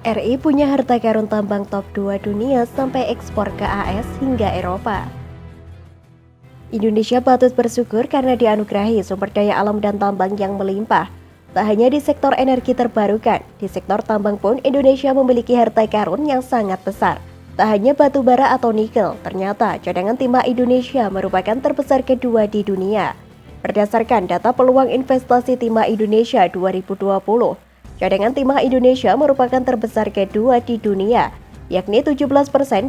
RI punya harta karun tambang top 2 dunia sampai ekspor ke AS hingga Eropa. Indonesia patut bersyukur karena dianugerahi sumber daya alam dan tambang yang melimpah. Tak hanya di sektor energi terbarukan, di sektor tambang pun Indonesia memiliki harta karun yang sangat besar. Tak hanya batu bara atau nikel, ternyata cadangan timah Indonesia merupakan terbesar kedua di dunia. Berdasarkan data peluang investasi timah Indonesia 2020, cadangan timah Indonesia merupakan terbesar kedua di dunia, yakni 17%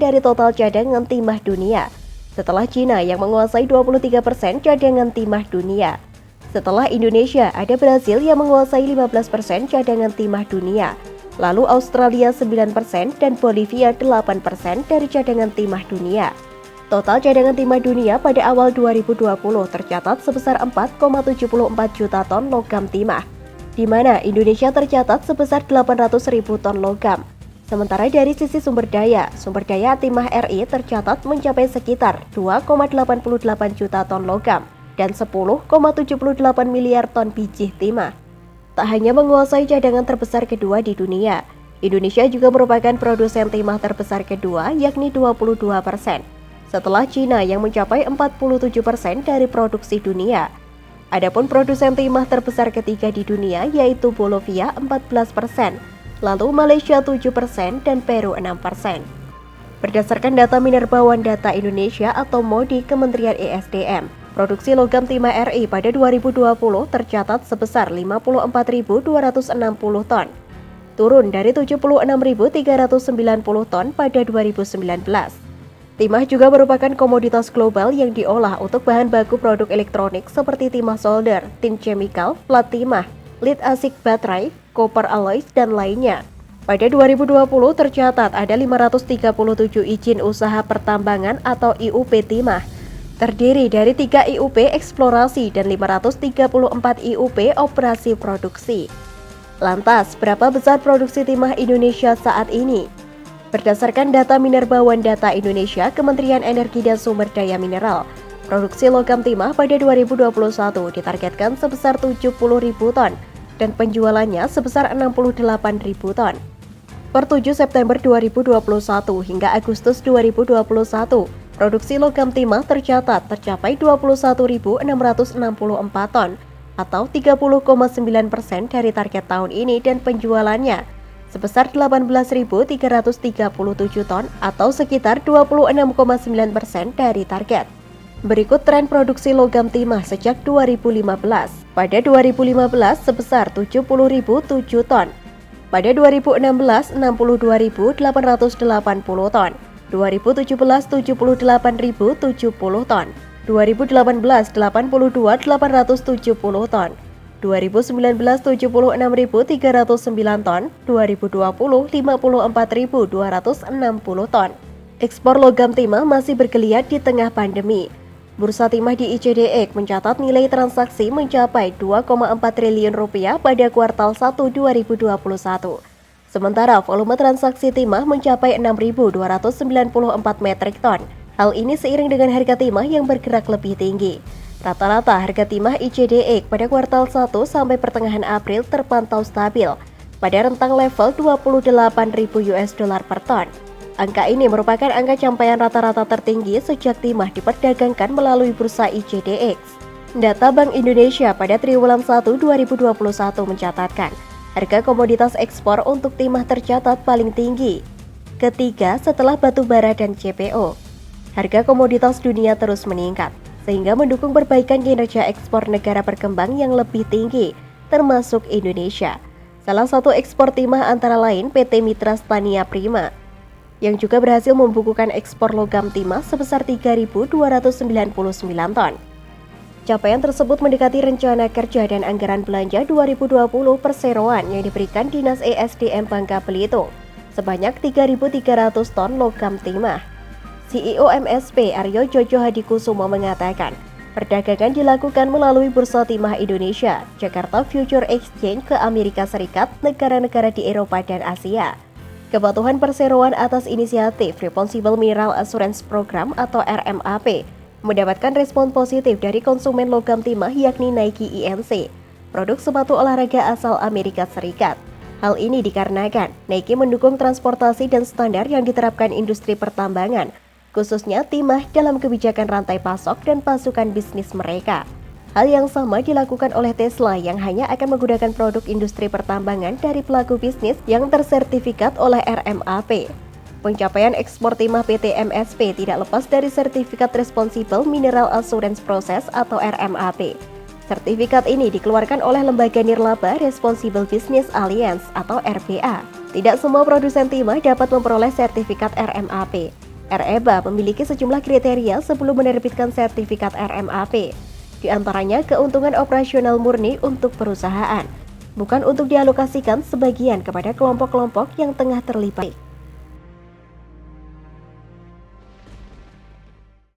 dari total cadangan timah dunia. Setelah Cina yang menguasai 23% cadangan timah dunia. Setelah Indonesia, ada Brasil yang menguasai 15% cadangan timah dunia. Lalu Australia 9% dan Bolivia 8% dari cadangan timah dunia. Total cadangan timah dunia pada awal 2020 tercatat sebesar 4,74 juta ton logam timah, di mana Indonesia tercatat sebesar 800.000 ton logam. Sementara dari sisi sumber daya timah RI tercatat mencapai sekitar 2,88 juta ton logam dan 10,78 miliar ton biji timah. Tak hanya menguasai cadangan terbesar kedua di dunia, Indonesia juga merupakan produsen timah terbesar kedua yakni 22%. Setelah Cina yang mencapai 47% dari produksi dunia. Adapun produsen timah terbesar ketiga di dunia yaitu Bolivia 14%, lalu Malaysia 7% dan Peru 6%. Berdasarkan data Minerbawan Data Indonesia atau MODI Kementerian ESDM, produksi logam timah RI pada 2020 tercatat sebesar 54.260 ton, turun dari 76.390 ton pada 2019. Timah juga merupakan komoditas global yang diolah untuk bahan baku produk elektronik seperti timah solder, tin chemical, plat timah, lead acid baterai, copper alloys, dan lainnya. Pada 2020 tercatat ada 537 izin usaha pertambangan atau IUP timah, terdiri dari 3 IUP eksplorasi dan 534 IUP operasi produksi. Lantas, berapa besar produksi timah Indonesia saat ini? Berdasarkan data Minerbawan Data Indonesia, Kementerian Energi dan Sumber Daya Mineral, produksi logam timah pada 2021 ditargetkan sebesar 70.000 ton dan penjualannya sebesar 68.000 ton. Per 7 September 2021 hingga Agustus 2021, produksi logam timah tercapai 21.664 ton atau 30,9% dari target tahun ini dan penjualannya sebesar 18.337 ton atau sekitar 26,9% dari target. Berikut tren produksi logam timah sejak 2015. Pada 2015 sebesar 70.007 ton. Pada 2016 62.880 ton. 2017 78.070 ton. 2018 82.870 ton. 2019 76.309 ton, 2020 54.260 ton. Ekspor logam timah masih bergeliat di tengah pandemi. Bursa timah di ICDX mencatat nilai transaksi mencapai 2,4 triliun rupiah pada kuartal 1 2021. Sementara volume transaksi timah mencapai 6.294 metrik ton. Hal ini seiring dengan harga timah yang bergerak lebih tinggi. Rata-rata harga timah ICDX pada kuartal 1 sampai pertengahan April terpantau stabil pada rentang level 28.000 US dollar per ton. Angka ini merupakan angka capaian rata-rata tertinggi sejak timah diperdagangkan melalui bursa ICDX. Data Bank Indonesia pada triwulan 1 2021 mencatatkan harga komoditas ekspor untuk timah tercatat paling tinggi. Ketiga setelah batu bara dan CPO. Harga komoditas dunia terus meningkat, sehingga mendukung perbaikan kinerja ekspor negara berkembang yang lebih tinggi, termasuk Indonesia. Salah satu ekspor timah antara lain PT Mitra Stania Prima, yang juga berhasil membukukan ekspor logam timah sebesar 3.299 ton. Capaian tersebut mendekati rencana kerja dan anggaran belanja 2020 perseroan yang diberikan Dinas ESDM Bangka Belitung, sebanyak 3.300 ton logam timah. CEO MSP Aryo Jojo Hadikusumo mengatakan, perdagangan dilakukan melalui Bursa Timah Indonesia, Jakarta Future Exchange ke Amerika Serikat, negara-negara di Eropa dan Asia. Kepatuhan perseroan atas inisiatif Responsible Mineral Assurance Program atau RMAP mendapatkan respon positif dari konsumen logam timah yakni Nike Inc., produk sepatu olahraga asal Amerika Serikat. Hal ini dikarenakan Nike mendukung transportasi dan standar yang diterapkan industri pertambangan, khususnya timah dalam kebijakan rantai pasok dan pasukan bisnis mereka. Hal yang sama dilakukan oleh Tesla yang hanya akan menggunakan produk industri pertambangan dari pelaku bisnis yang tersertifikat oleh RMAP. Pencapaian ekspor timah PT MSP tidak lepas dari Sertifikat Responsible Mineral Assurance Process atau RMAP. Sertifikat ini dikeluarkan oleh lembaga nirlaba Responsible Business Alliance atau RBA. Tidak semua produsen timah dapat memperoleh sertifikat RMAP. REBA memiliki sejumlah kriteria sebelum menerbitkan sertifikat RMAP. Di antaranya keuntungan operasional murni untuk perusahaan, bukan untuk dialokasikan sebagian kepada kelompok-kelompok yang tengah terlibat.